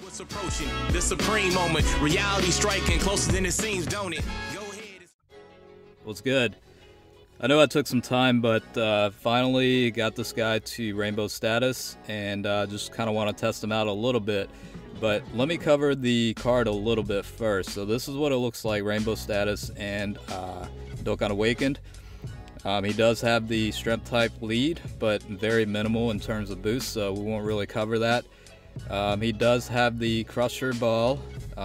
What's approaching the supreme moment, reality striking closer than it seems, don't it? Go ahead. What's good? I know I took some time, but finally got this guy to rainbow status, and just kind of want to test him out a little bit. But let me cover the card a little bit first. So this is what it looks like, rainbow status and Dokkan Awakened. He does have the strength type lead, but very minimal in terms of boost, so we won't really cover that. He does have the Crusher Ball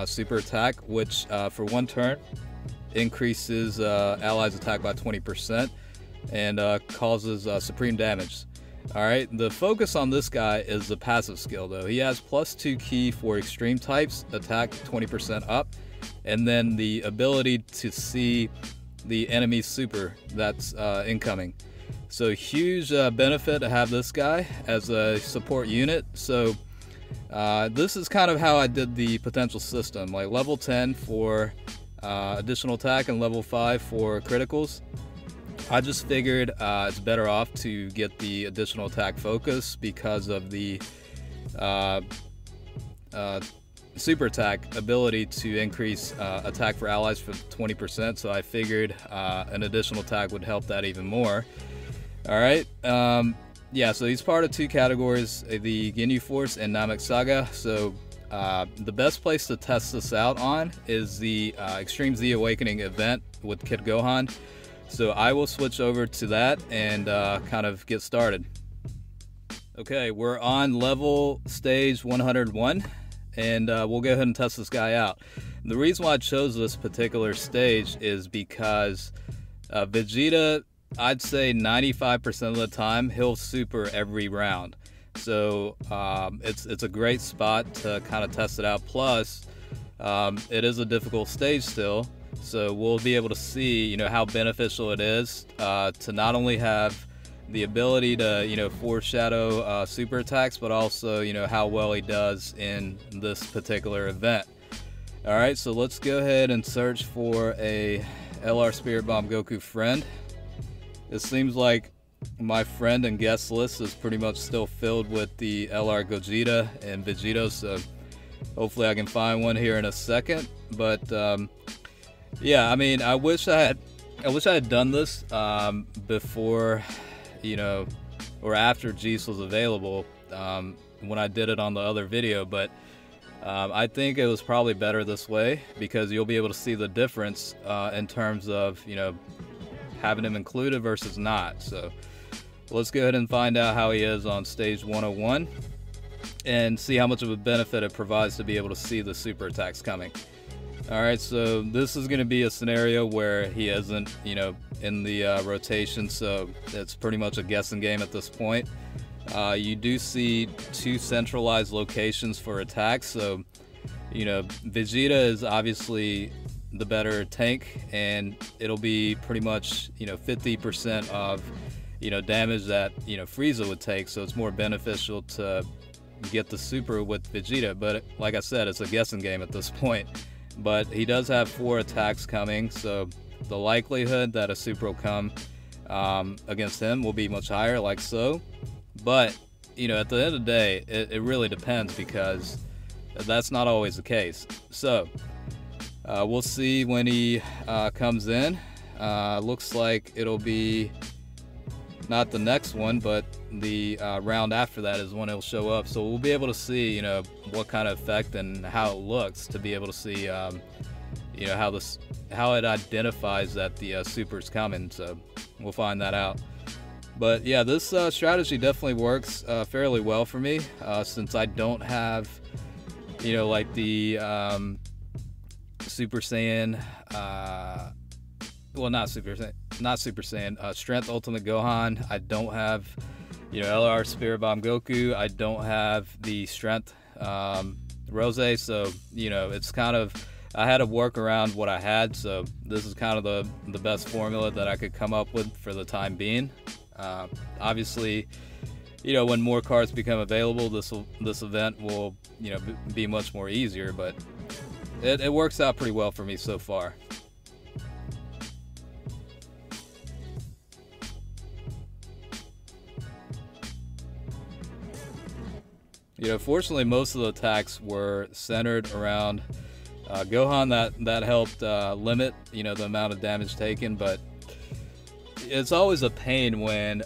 super attack, which for one turn increases allies attack by 20% and causes supreme damage. Alright, the focus on this guy is the passive skill though. He has +2 key for extreme types, attack 20% up, and then the ability to see the enemy super that's incoming. So huge benefit to have this guy as a support unit. So this is kind of how I did the potential system, like level 10 for additional attack and level 5 for criticals. I just figured it's better off to get the additional attack focus because of the super attack ability to increase attack for allies for 20%, so I figured an additional attack would help that even more. Alright, yeah, so he's part of two categories, the Ginyu Force and Namek Saga. So the best place to test this out on is the Extreme Z Awakening event with Kid Gohan. So I will switch over to that and kind of get started. Okay, we're on level stage 101. And we'll go ahead and test this guy out. The reason why I chose this particular stage is because Vegeta, I'd say 95% of the time, he'll super every round. So it's a great spot to kind of test it out. Plus, it is a difficult stage still, so we'll be able to see, you know, how beneficial it is to not only have the ability to, you know, foreshadow super attacks, but also, you know, how well he does in this particular event. Alright, so let's go ahead and search for a LR Spirit Bomb Goku friend. It seems like my friend and guest list is pretty much still filled with the LR Gogeta and Vegeta, so hopefully I can find one here in a second. But yeah, I mean, I wish I had done this before, you know, or after Jeice was available when I did it on the other video, but I think it was probably better this way because you'll be able to see the difference in terms of, you know, having him included versus not. So let's go ahead and find out how he is on stage 101 and see how much of a benefit it provides to be able to see the super attacks coming. Alright, so this is going to be a scenario where he isn't, you know, in the rotation, so it's pretty much a guessing game at this point. You do see two centralized locations for attacks, so, you know, Vegeta is obviously the better tank, and it'll be pretty much, you know, 50% of, you know, damage that, you know, Frieza would take, so it's more beneficial to get the super with Vegeta, but like I said, it's a guessing game at this point. But he does have 4 attacks coming, so the likelihood that a super will come against him will be much higher, like so. But, you know, at the end of the day, it really depends because that's not always the case. So, we'll see when he comes in. Looks like it'll be not the next one, but the round after that is when it'll show up. So we'll be able to see, you know, what kind of effect and how it looks to be able to see, you know, how it identifies that the super's coming. So we'll find that out. But yeah, this strategy definitely works fairly well for me since I don't have, you know, like the Super Saiyan. Well, not Super Saiyan, Strength Ultimate Gohan. I don't have, you know, LR Spirit Bomb Goku. I don't have the Strength Rose, so, you know, it's kind of, I had to work around what I had, so this is kind of the best formula that I could come up with for the time being. Obviously, you know, when more cards become available, this event will, you know, be much more easier, but it works out pretty well for me so far. Fortunately, most of the attacks were centered around Gohan. That helped limit, the amount of damage taken, but it's always a pain when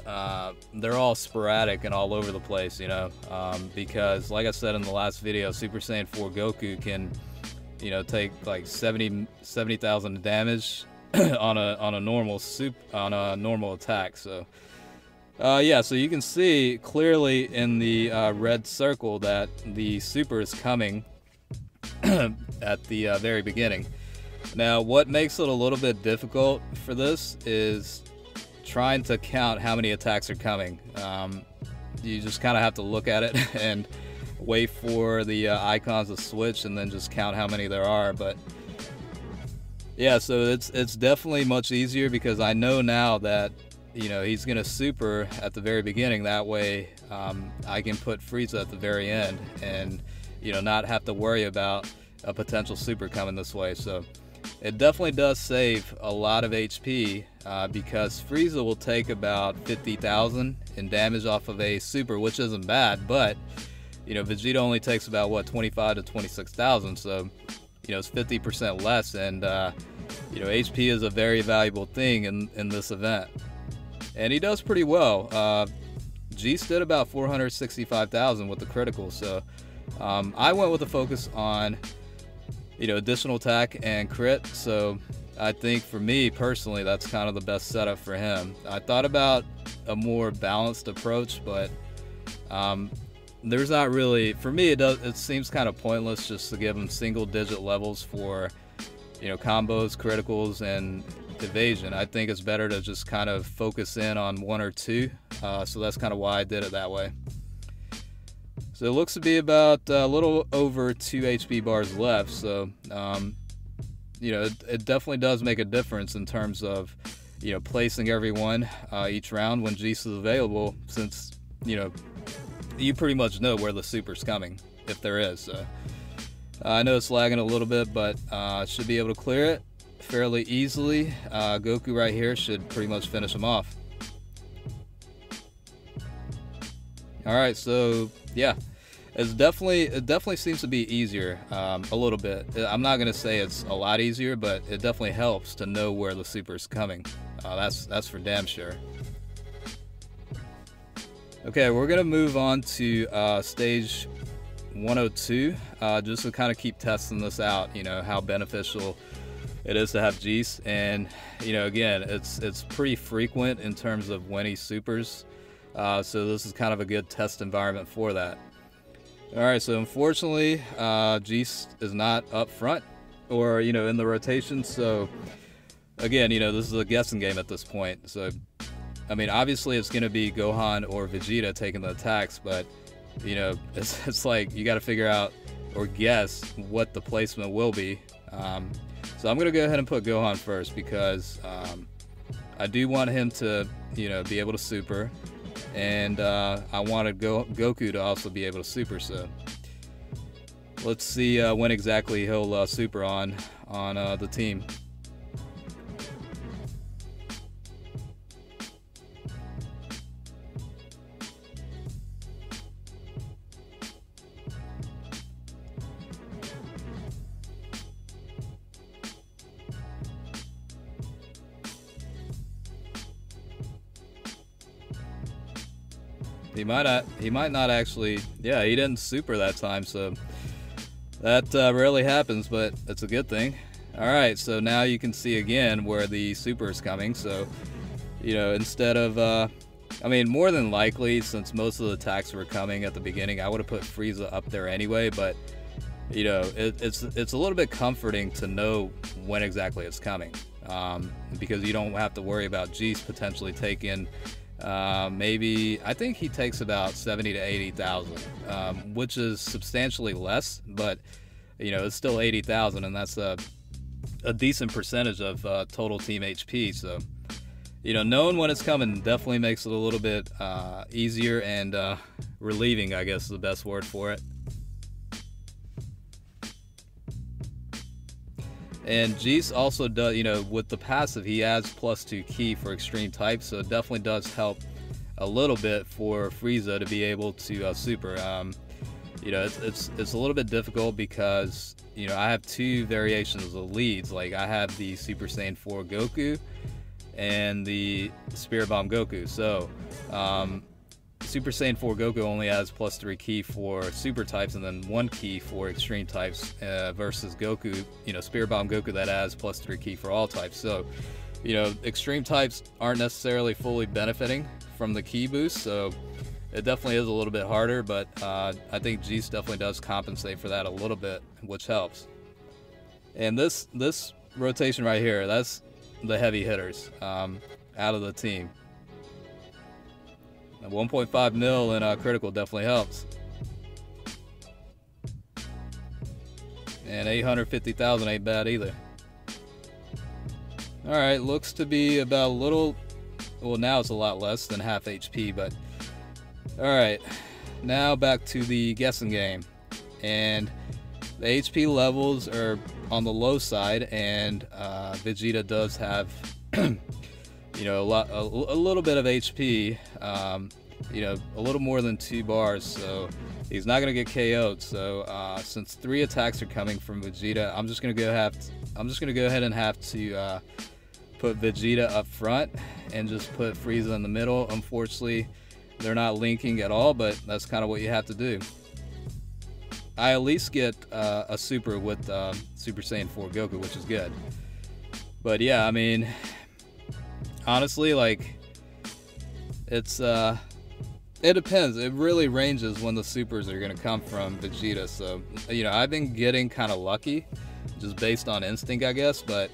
they're all sporadic and all over the place, because like I said in the last video, Super Saiyan 4 Goku can, take like 70,000 damage on a normal attack. So yeah, so you can see clearly in the red circle that the super is coming at the very beginning. Now, what makes it a little bit difficult for this is trying to count how many attacks are coming. You just kind of have to look at it and wait for the icons to switch and then just count how many there are. But yeah, so it's definitely much easier because I know now that he's gonna super at the very beginning. That way I can put Frieza at the very end and not have to worry about a potential super coming this way. So it definitely does save a lot of HP because Frieza will take about 50,000 in damage off of a super, which isn't bad, but Vegeta only takes about what, 25 to 26,000, so it's 50% less, and HP is a very valuable thing in this event. And he does pretty well. Jeice did about 465,000 with the critical, so I went with a focus on additional attack and crit. So I think for me personally, that's kind of the best setup for him. I thought about a more balanced approach, but there's not really, for me it seems kind of pointless just to give him single digit levels for combos, criticals, and evasion. I think it's better to just kind of focus in on one or two, so that's kind of why I did it that way. So it looks to be about a little over 2 HP bars left, so it definitely does make a difference in terms of placing everyone each round when Jeice is available, since you pretty much know where the super's coming, if there is. So I know it's lagging a little bit, but should be able to clear it fairly easily. Goku right here should pretty much finish him off. Alright, so yeah, it definitely seems to be easier a little bit. I'm not gonna say it's a lot easier, but it definitely helps to know where the super is coming. That's for damn sure. Okay, we're gonna move on to stage 102, just to kind of keep testing this out, how beneficial it is to have Jeice. And again, it's pretty frequent in terms of when he supers, so this is kind of a good test environment for that. Alright, so unfortunately Jeice is not up front or in the rotation, so again, this is a guessing game at this point. So I mean, obviously it's going to be Gohan or Vegeta taking the attacks, but it's like you got to figure out or guess what the placement will be. So I'm going to go ahead and put Gohan first because I do want him to be able to super, and I wanted Goku to also be able to super. So let's see when exactly he'll super on the team. He might not actually. Yeah, he didn't super that time, so that rarely happens, but it's a good thing. Alright, so now you can see again where the super is coming. So instead of I mean, more than likely, since most of the attacks were coming at the beginning, I would have put Frieza up there anyway, but it's a little bit comforting to know when exactly it's coming, because you don't have to worry about Jeice potentially taking maybe, I think he takes about 70 to 80,000, which is substantially less, but it's still 80,000, and that's a decent percentage of total team HP. So knowing when it's coming definitely makes it a little bit easier and relieving, I guess is the best word for it. And Jeice also does, with the passive, he adds +2 ki for extreme types, so it definitely does help a little bit for Frieza to be able to super. you know, it's a little bit difficult because, you know, I have two variations of leads. Like I have the Super Saiyan 4 Goku and the Spirit Bomb Goku. So Super Saiyan 4 Goku only has +3 ki for super types and then 1 ki for extreme types, versus Goku, you know, Spirit Bomb Goku, that has +3 ki for all types. So, you know, extreme types aren't necessarily fully benefiting from the ki boost, so it definitely is a little bit harder, but I think Jeice definitely does compensate for that a little bit, which helps. And this rotation right here, that's the heavy hitters out of the team. 1.5 mil in critical definitely helps. And 850,000 ain't bad either. Alright, looks to be about a little, well, now it's a lot less than half HP, but alright, now back to the guessing game. And the HP levels are on the low side, and Vegeta does have you know, a little bit of HP, you know, a little more than 2 bars, so he's not gonna get KO'd. So since 3 attacks are coming from Vegeta, I'm just gonna go ahead and have to put Vegeta up front and just put Frieza in the middle. Unfortunately, they're not linking at all, but that's kind of what you have to do. I at least get a super with Super Saiyan 4 Goku, which is good. But yeah, I mean, honestly, like, it's it depends. It really ranges when the supers are gonna come from Vegeta. So, you know, I've been getting kind of lucky, just based on instinct, I guess. But,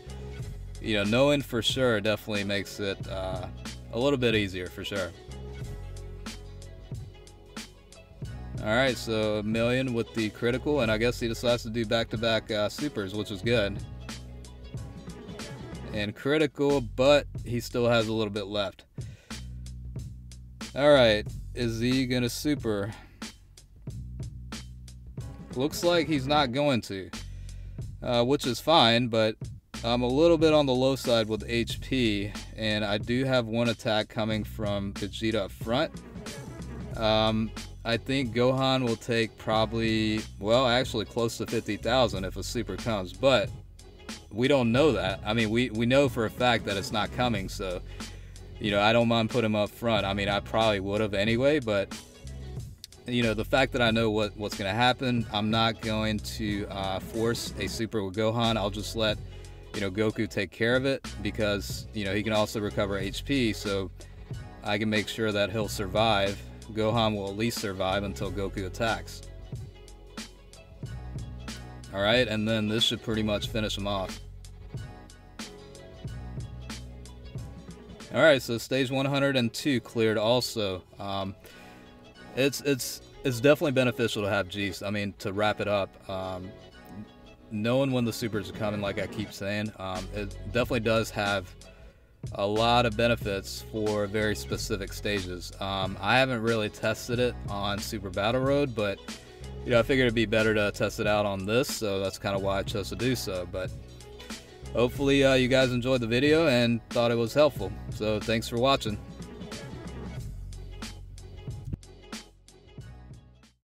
you know, knowing for sure definitely makes it a little bit easier for sure. All right, so 1 million with the critical, and I guess he decides to do back-to-back supers, which is good. And critical, but he still has a little bit left. All right, is he gonna super? Looks like he's not going to, which is fine, but I'm a little bit on the low side with HP, and I do have 1 attack coming from Vegeta up front. I think Gohan will take probably, well, actually close to 50,000 if a super comes, but we don't know that. I mean, we know for a fact that it's not coming, so, you know, I don't mind putting him up front. I mean, I probably would have anyway, but, you know, the fact that I know what's going to happen, I'm not going to force a super with Gohan. I'll just let, you know, Goku take care of it, because, you know, he can also recover HP, so I can make sure that he'll survive. Gohan will at least survive until Goku attacks. Alright, and then this should pretty much finish him off. Alright, so stage 102 cleared also. It's definitely beneficial to have Jeice. I mean, to wrap it up, knowing when the supers are coming, like I keep saying, it definitely does have a lot of benefits for very specific stages. I haven't really tested it on Super Battle Road, but, you know, I figured it'd be better to test it out on this, so that's kind of why I chose to do so. But hopefully you guys enjoyed the video and thought it was helpful. So thanks for watching.